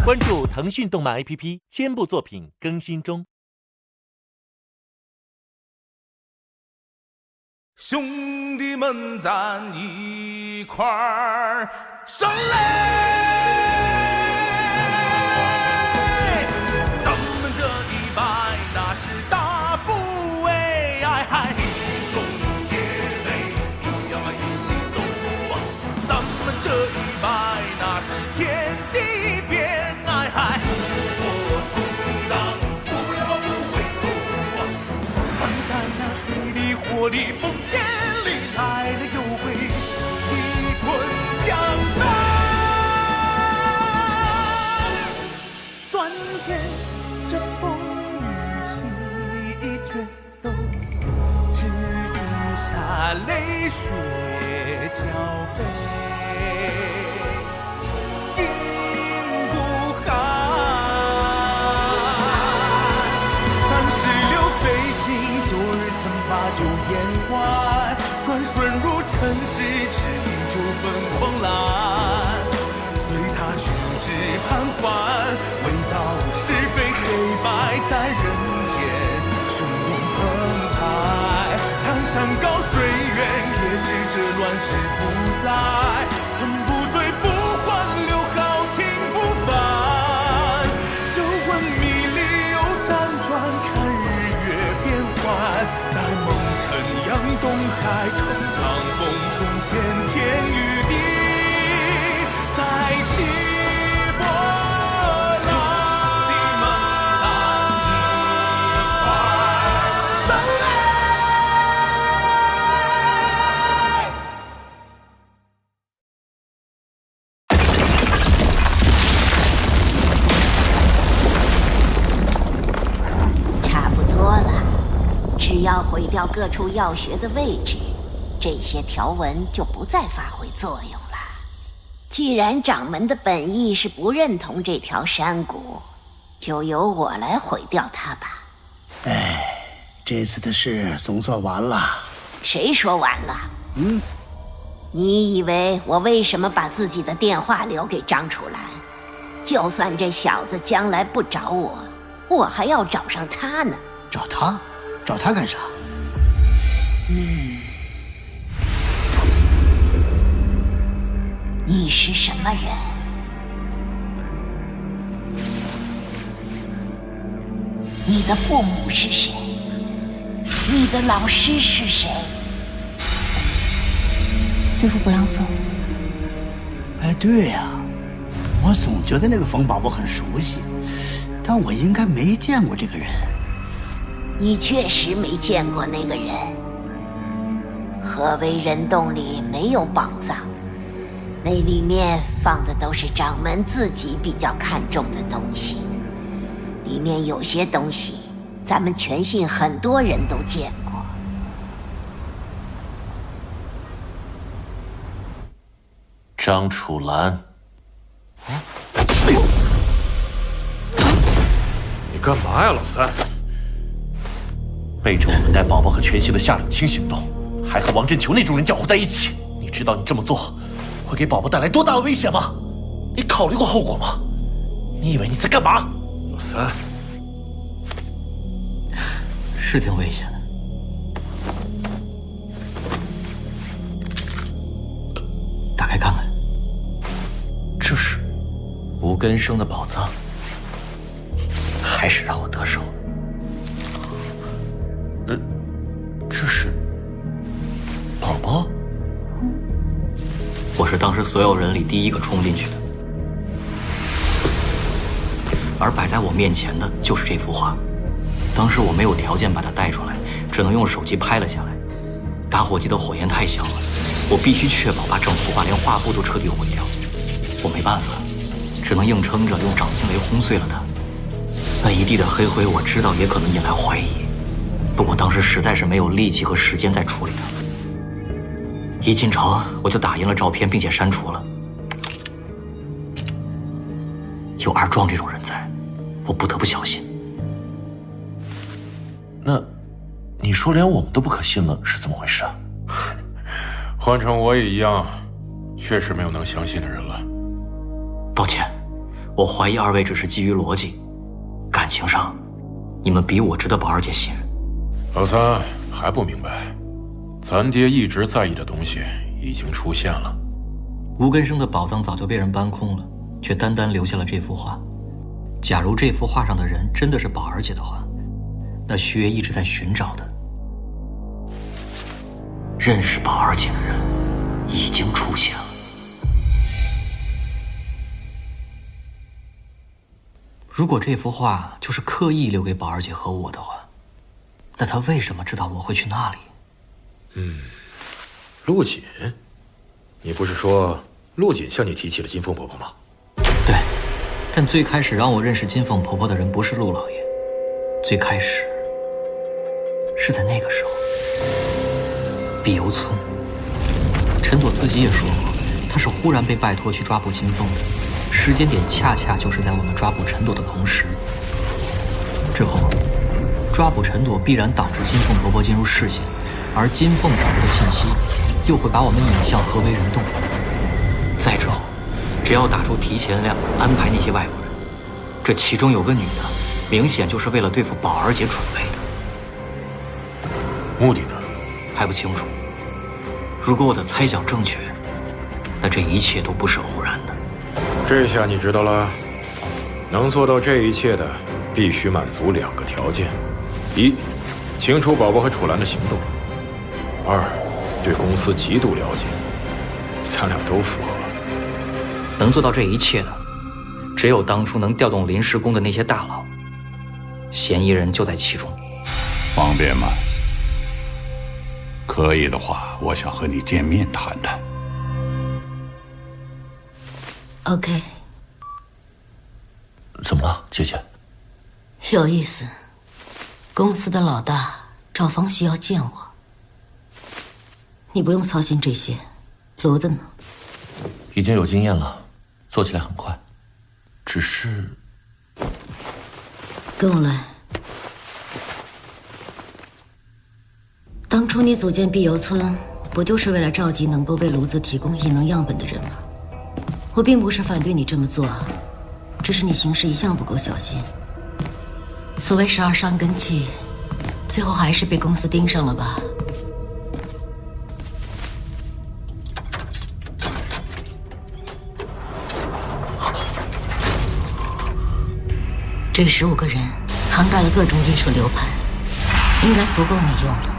关注腾讯动漫 APP， 肩部作品更新中。兄弟们，咱一块儿上来！咱们这一拜那是大部位，嗨，弟兄姐妹一定要一起走啊！咱们这一拜那是天地变，嗨，火同当，不要不回头啊！咱在那水里火里风烟里来了又回，气吞江山。转眼这风雨洗一卷都，只余下泪水交飞。银不寒，36飞行，昨日曾把酒言欢，转瞬入尘世，只因酒粉狂澜。随他去之盘桓，未到是非黑白在人间汹涌澎湃。谈山高水远，也知这乱世不在。曾不醉不欢，留豪情不凡。这问迷离又辗转，看日月变幻。待梦尘扬东海，乘长风重现天与地，再起波澜。兄弟们，咱一块上来！差不多了，只要毁掉各处要穴的位置，这些条文就不再发挥作用了。既然掌门的本意是不认同这条山谷，就由我来毁掉它吧。这次的事总算完了。谁说完了？你以为我为什么把自己的电话留给张楚岚？就算这小子将来不找我，我还要找上他呢。找他？找他干啥？你是什么人？你的父母是谁？你的老师是谁？师父不让送。哎，对呀，我总觉得那个冯宝宝很熟悉，但我应该没见过这个人。你确实没见过那个人。何为人洞里没有宝藏，那里面放的都是掌门自己比较看重的东西。里面有些东西，咱们全信很多人都见过。张楚岚，你干嘛呀，老三？背着我们带宝宝和全系的夏冷清行动，还和王振球那种人搅和在一起，你知道你这么做会给宝宝带来多大的危险吗？你考虑过后果吗？你以为你在干嘛？老三，是挺危险的。打开看看，这是无根生的宝藏，还是让我得手。这是宝宝。我是当时所有人里第一个冲进去的，而摆在我面前的就是这幅画。当时我没有条件把它带出来，只能用手机拍了下来。打火机的火焰太小了，我必须确保把整幅画连画布都彻底毁掉。我没办法，只能硬撑着用掌心雷轰碎了它。那一地的黑灰，我知道也可能引来怀疑，不过当时实在是没有力气和时间再处理它。一进城，我就打印了照片，并且删除了。有二壮这种人在，我不得不小心。那，你说连我们都不可信了，是怎么回事啊？换成我也一样，确实没有能相信的人了。抱歉，我怀疑二位只是基于逻辑，感情上，你们比我值得宝儿姐信任。老三还不明白，咱爹一直在意的东西已经出现了。吴根生的宝藏早就被人搬空了，却单单留下了这幅画。假如这幅画上的人真的是宝儿姐的话，那徐爷一直在寻找的，认识宝儿姐的人已经出现了。如果这幅画就是刻意留给宝儿姐和我的话，那他为什么知道我会去那里？陆锦，你不是说陆锦向你提起了金凤婆婆吗？对，但最开始让我认识金凤婆婆的人不是陆老爷，最开始是在那个时候，碧游村。陈朵自己也说过，她是忽然被拜托去抓捕金凤的，时间点恰恰就是在我们抓捕陈朵的同时。之后，抓捕陈朵必然导致金凤婆婆进入视线，而金凤掌握的信息又会把我们引向合围人洞。再之后，只要打出提前量，安排那些外国人，这其中有个女的，明显就是为了对付宝儿姐准备的。目的呢？还不清楚。如果我的猜想正确，那这一切都不是偶然的。这下你知道了，能做到这一切的，必须满足2个条件：一，清楚宝宝和楚岚的行动；二，对公司极度了解。咱俩都符合。能做到这一切的，只有当初能调动临时工的那些大佬，嫌疑人就在其中。方便吗？可以的话，我想和你见面谈谈。OK。怎么了，姐姐？有意思，公司的老大赵峰需要见我。你不用操心这些，炉子呢？已经有经验了，做起来很快。只是……跟我来。当初你组建碧游村，不就是为了召集能够为炉子提供异能样本的人吗？我并不是反对你这么做，只是你行事一向不够小心。所谓12伤根器，最后还是被公司盯上了吧？这15个人涵盖了各种艺术流派，应该足够你用了。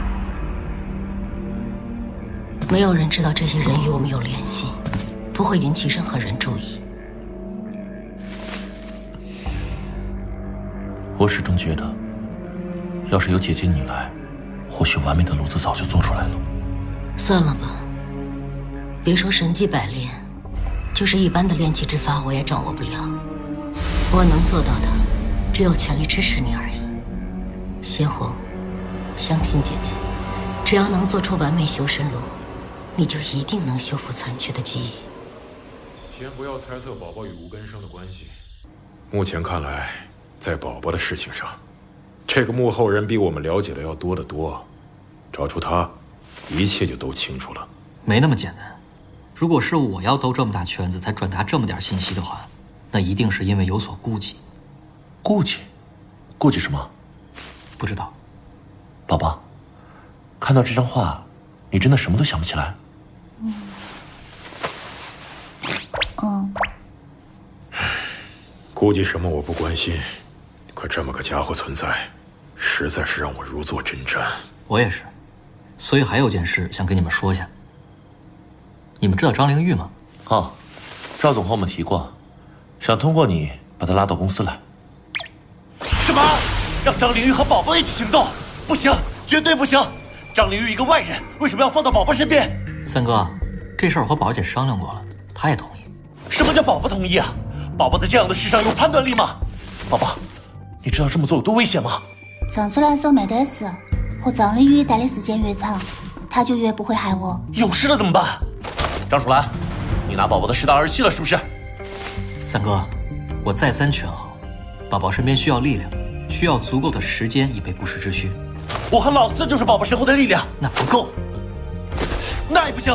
没有人知道这些人与我们有联系，不会引起任何人注意。我始终觉得，要是有姐姐你来，或许完美的炉子早就做出来了。算了吧，别说神技百炼，就是一般的炼气之法我也掌握不了。我能做到的，只有全力支持你而已。鲜红，相信姐姐，只要能做出完美修身炉，你就一定能修复残缺的记忆。先不要猜测宝宝与吴根生的关系。目前看来，在宝宝的事情上，这个幕后人比我们了解的要多得多。找出他，一切就都清楚了。没那么简单。如果是我要兜这么大圈子才转达这么点信息的话，那一定是因为有所顾忌。顾忌？顾忌什么？不知道。宝宝，看到这张画，你真的什么都想不起来？顾忌什么我不关心，可这么个家伙存在，实在是让我如坐针毡。我也是，所以还有件事想跟你们说一下。你们知道张灵玉吗？哦，赵总和我们提过，想通过你把他拉到公司来。什么？让张灵玉和宝宝一起行动？不行，绝对不行！张灵玉一个外人，为什么要放到宝宝身边？三哥，这事儿我和宝姐商量过了，她也同意。什么叫宝宝同意啊？宝宝在这样的事上有判断力吗？宝宝，你知道这么做有多危险吗？张楚岚说没得事，和张灵玉待的时间越长，他就越不会害我。有事了怎么办？张楚岚，你拿宝宝的10大儿戏了是不是？三哥，我再三权衡，宝宝身边需要力量，需要足够的时间以备不时之需。我和老四就是宝宝身后的力量。那不够，那也不行。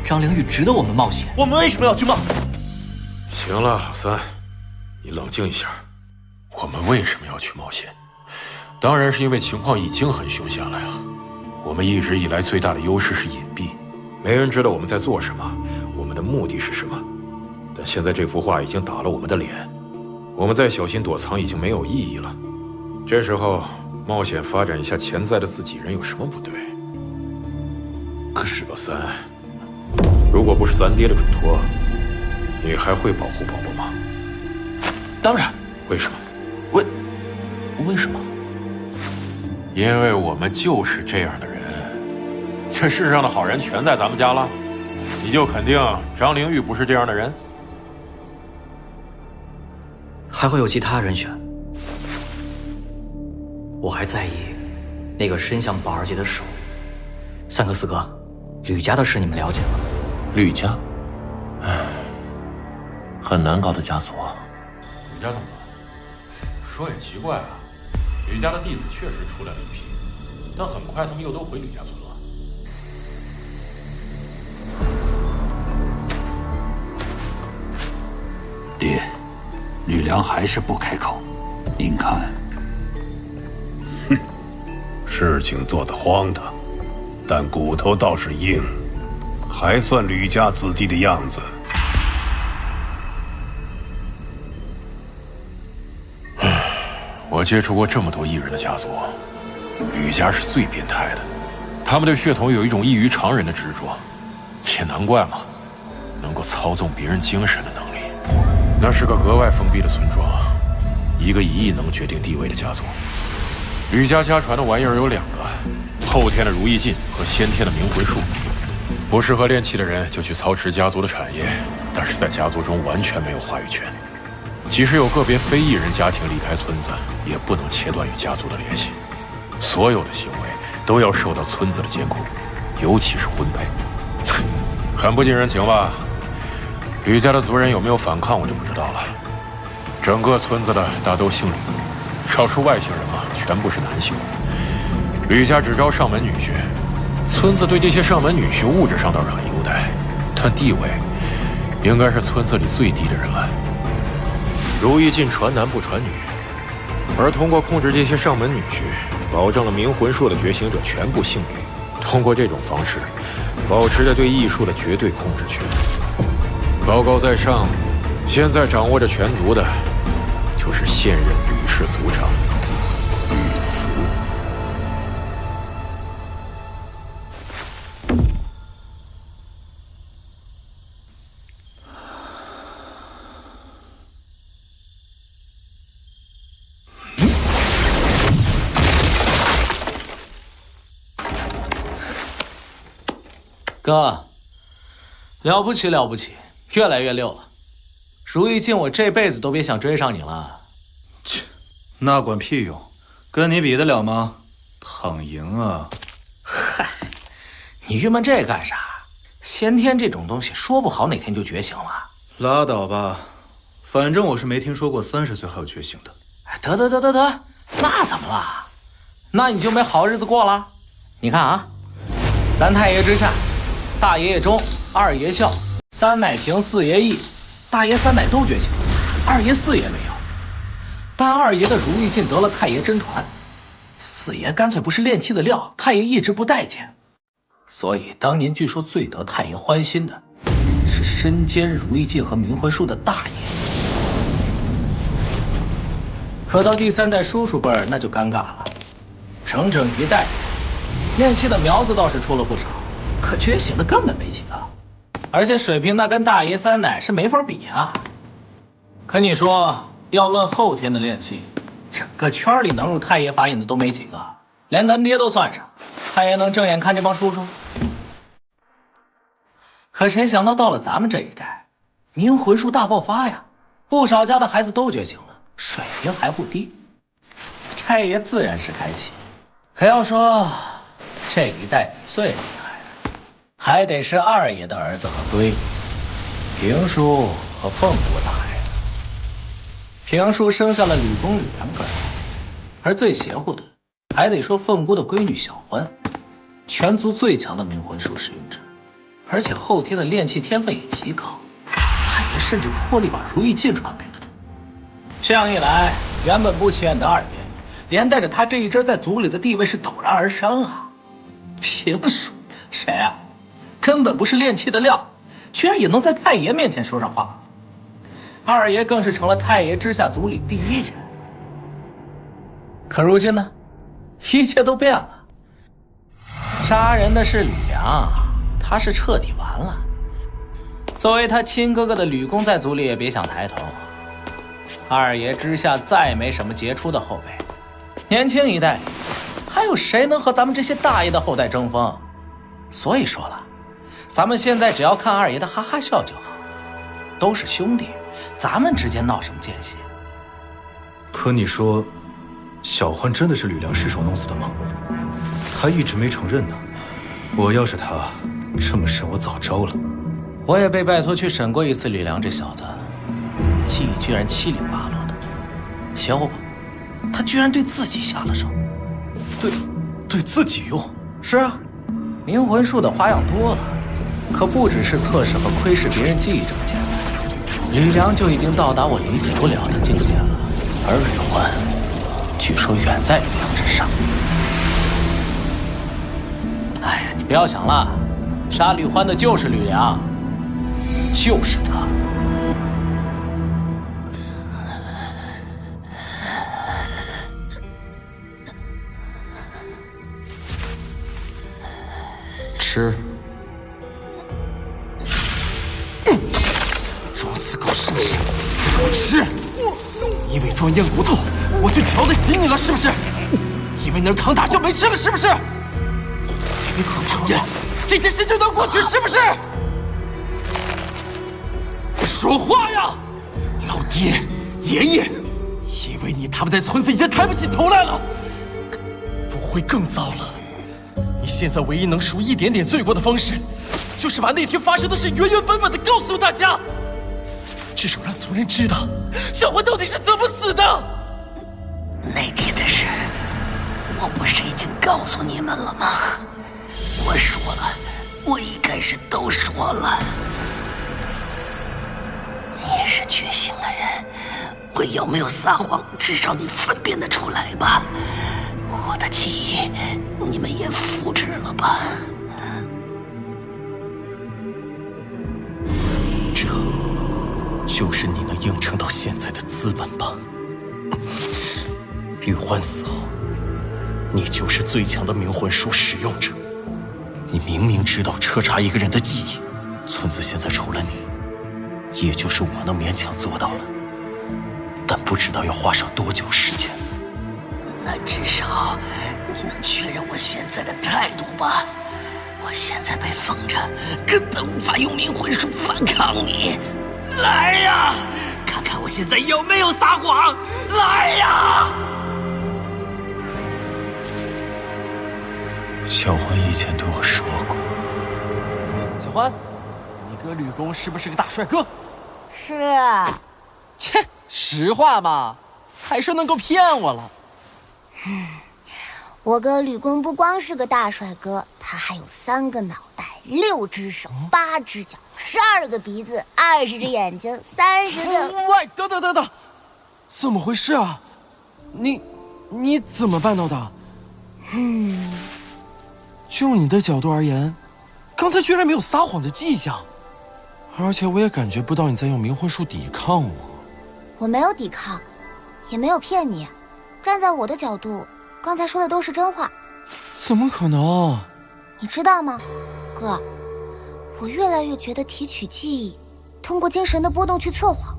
张灵玉值得我们冒险。我们为什么要去冒？行了，老三，你冷静一下。我们为什么要去冒险？当然是因为情况已经很凶险了呀。我们一直以来最大的优势是隐蔽，没人知道我们在做什么，我们的目的是什么。但现在这幅画已经打了我们的脸，我们再小心躲藏已经没有意义了。这时候冒险发展一下潜在的自己人有什么不对？可是老三，如果不是咱爹的嘱托，你还会保护宝宝吗？当然。为什么？为什么？因为我们就是这样的人。这世上的好人全在咱们家了，你就肯定张灵玉不是这样的人？还会有其他人选。我还在意那个伸向宝儿姐的手。三哥四哥，吕家的事你们了解吗？吕家，很难搞的家族啊。吕家怎么了？说也奇怪啊，吕家的弟子确实出来了一批，但很快他们又都回吕家村了。爹，吕梁还是不开口。您看，事情做得荒唐，但骨头倒是硬，还算吕家子弟的样子。我接触过这么多异人的家族，吕家是最变态的。他们对血统有一种异于常人的执着，也难怪嘛，能够操纵别人精神的能力。那是个格外封闭的村庄，一个以意能决定地位的家族。吕家家传的玩意儿有2个，后天的如意镜和先天的冥魂术。不适合练气的人就去操持家族的产业，但是在家族中完全没有话语权。即使有个别非异人家庭离开村子，也不能切断与家族的联系。所有的行为都要受到村子的监控，尤其是婚配。很不近人情吧？吕家的族人有没有反抗，我就不知道了。整个村子的大都姓吕，少数外姓人嘛，全部是男性。吕家只招上门女婿，村子对这些上门女婿物质上倒是很优待，但地位应该是村子里最低的人了。如意镜传男不传女，而通过控制这些上门女婿，保证了冥魂术的觉醒者全部姓吕。通过这种方式，保持着对艺术的绝对控制权。高高在上，现在掌握着全族的，就是现任吕氏族长吕慈。哥，了不起了不起，越来越溜了。如意镜，我这辈子都别想追上你了。切，那管屁用，跟你比得了吗？躺赢啊！嗨，你郁闷这干啥？先天这种东西，说不好哪天就觉醒了。拉倒吧，反正我是没听说过30岁还有觉醒的。得，那怎么了？那你就没好日子过了？你看啊，咱太爷之下，大爷爷忠，二爷孝，三奶平，四爷义，大爷三奶都觉醒，二爷四爷没有。但二爷的如意镜得了太爷真传，四爷干脆不是练气的料，太爷一直不待见。所以当年据说最得太爷欢心的，是身兼如意镜和冥魂术的大爷。可到第3代叔叔辈儿，那就尴尬了，整整一代，练气的苗子倒是出了不少，可觉醒的根本没几个，而且水平那跟大爷三奶是没法比啊。可你说要论后天的练气，整个圈里能入太爷法眼的都没几个，连咱爹都算上，太爷能正眼看这帮叔叔？可谁想到到了咱们这一代，冥魂术大爆发呀，不少家的孩子都觉醒了，水平还不低，太爷自然是开心。可要说这一代最厉害的，还得是二爷的儿子和闺女，平叔和凤姑大爷。平叔生下了吕公、吕两个人，而最邪乎的，还得说凤姑的闺女小欢，全族最强的冥魂术使用者，而且后天的练气天分也极高。太爷甚至破例把如意镜传给了他。这样一来，原本不起眼的二爷，连带着他这一支在族里的地位是陡然而升啊！评书谁啊？根本不是练气的料，居然也能在太爷面前说上话。二爷更是成了太爷之下族里第一人。可如今呢，一切都变了。杀人的是吕梁，他是彻底完了。作为他亲哥哥的吕公，在族里也别想抬头。二爷之下再没什么杰出的后辈，年轻一代里还有谁能和咱们这些大爷的后代争锋？所以说了，咱们现在只要看二爷的哈哈笑就好。都是兄弟，咱们之间闹什么间隙？可你说，小欢真的是吕梁失手弄死的吗？他一直没承认呢。我要是他，这么审我早招了。我也被拜托去审过一次吕梁这小子，记忆居然七零八落的。邪乎吧？他居然对自己下了手。对自己用？是啊，冥魂术的花样多了，可不只是测试和窥视别人记忆这么简单。吕梁就已经到达我理解不了的境界了，而吕欢，据说远在吕梁之上。哎呀，你不要想了，杀吕欢的就是吕梁，就是他。吃。装死狗是不是？给我吃！你以为装烟骨头我就瞧得起你了是不是？以为能扛打就没事了是不是？你死承认这件事就能过去是不是？说话呀！老爹、爷爷，以为你他们在村子已经抬不起头来了，不会更糟了。你现在唯一能赎一点点罪过的方式，就是把那天发生的事原原本本的告诉大家，至少让族人知道小欢到底是怎么死的。那天的事，我不是已经告诉你们了吗？我说了，我一开始都说了。你也是觉醒的人，我有没有撒谎，至少你分辨得出来吧？我的记忆，你们也复制了吧？这就是你能硬撑到现在的资本吧？吕欢死后，你就是最强的冥魂术使用者。你明明知道彻查一个人的记忆，村子现在除了你，也就是我能勉强做到了，但不知道要花上多久时间。那至少你能确认我现在的态度吧？我现在被封着，根本无法用冥魂术反抗你。来呀，看看我现在有没有撒谎！来呀！小欢以前对我说过，小欢，你哥吕公是不是个大帅哥？是。切，实话嘛，还说能够骗我了。我哥吕公不光是个大帅哥，他还有3个脑袋、6只手、8只脚、12个鼻子、20只眼睛、30个……喂，等，怎么回事啊？你怎么办到的？就你的角度而言，刚才居然没有撒谎的迹象，而且我也感觉不到你在用冥魂术抵抗我。我没有抵抗，也没有骗你。站在我的角度，刚才说的都是真话。怎么可能？你知道吗，哥？我越来越觉得提取记忆，通过精神的波动去测谎，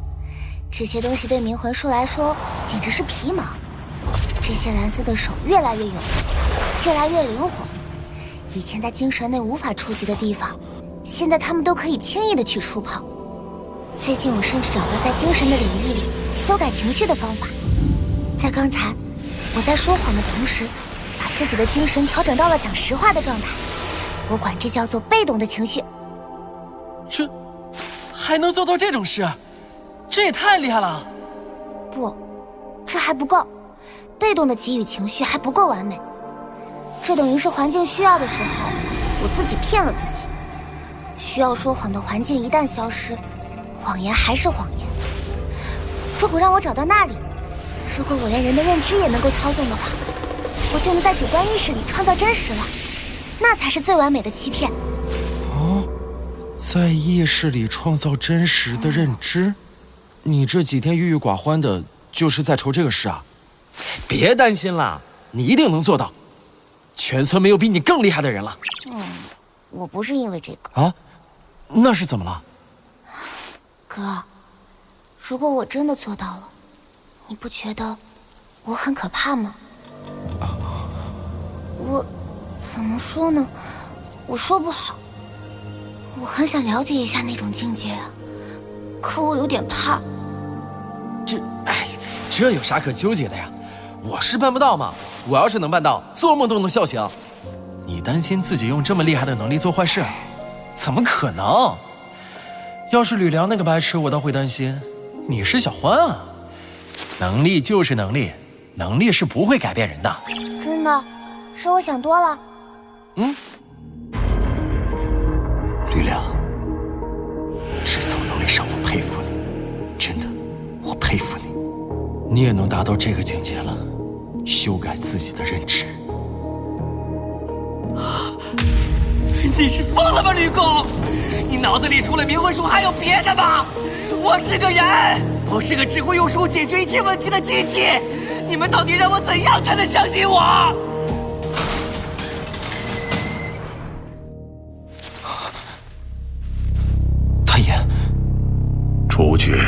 这些东西对冥魂术来说简直是皮毛。这些蓝色的手越来越有力，越来越灵活。以前在精神内无法触及的地方，现在他们都可以轻易的去触碰。最近我甚至找到在精神的领域里修改情绪的方法。在刚才，我在说谎的同时，把自己的精神调整到了讲实话的状态。我管这叫做被动的情绪。这还能做到这种事？这也太厉害了！不，这还不够。被动的给予情绪还不够完美。这等于是环境需要的时候，我自己骗了自己。需要说谎的环境一旦消失，谎言还是谎言。如果让我找到那里，如果我连人的认知也能够操纵的话，我就能在主观意识里创造真实了，那才是最完美的欺骗。哦，在意识里创造真实的认知？你这几天郁郁寡欢的，就是在愁这个事啊？别担心啦，你一定能做到。全村没有比你更厉害的人了。我不是因为这个啊，那是怎么了？哥，如果我真的做到了，你不觉得我很可怕吗？我怎么说呢？我说不好。我很想了解一下那种境界啊，可我有点怕。这有啥可纠结的呀？我是办不到嘛，我要是能办到，做梦都能笑醒。你担心自己用这么厉害的能力做坏事？怎么可能？要是吕梁那个白痴，我倒会担心。你是小欢啊，能力就是能力，能力是不会改变人的。真的，是我想多了。吕梁，制造能力上我佩服你，真的，我佩服你。你也能达到这个境界了，修改自己的认知。你是疯了吗，吕公？你脑子里除了冥魂术还有别的吗？我是个人，不是个只会用术解决一切问题的机器。你们到底让我怎样才能相信我？太爷，出去。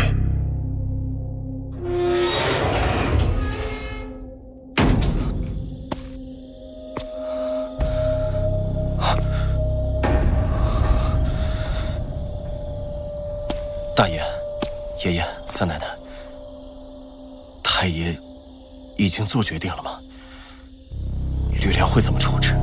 大爷、爷爷、三奶奶，太爷已经做决定了吗？吕梁会怎么处置？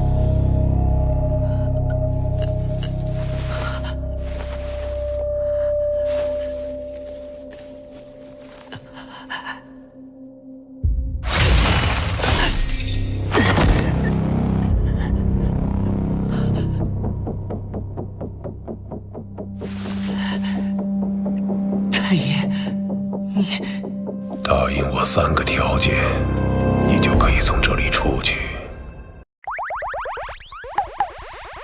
太爷，你答应我3个条件，你就可以从这里出去。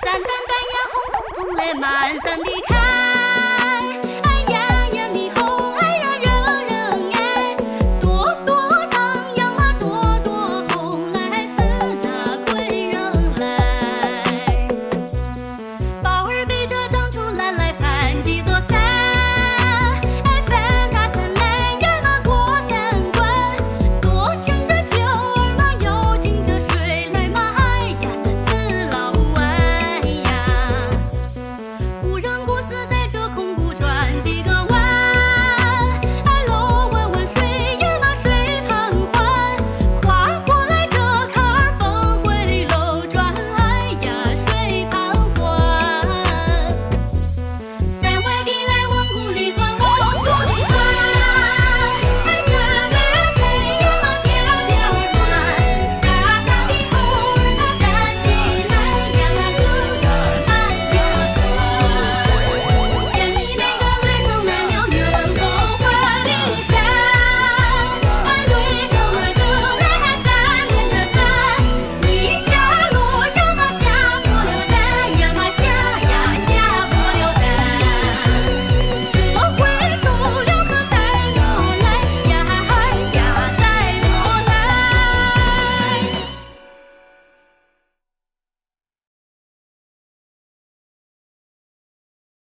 三担担呀，红彤彤嘞，满山的开。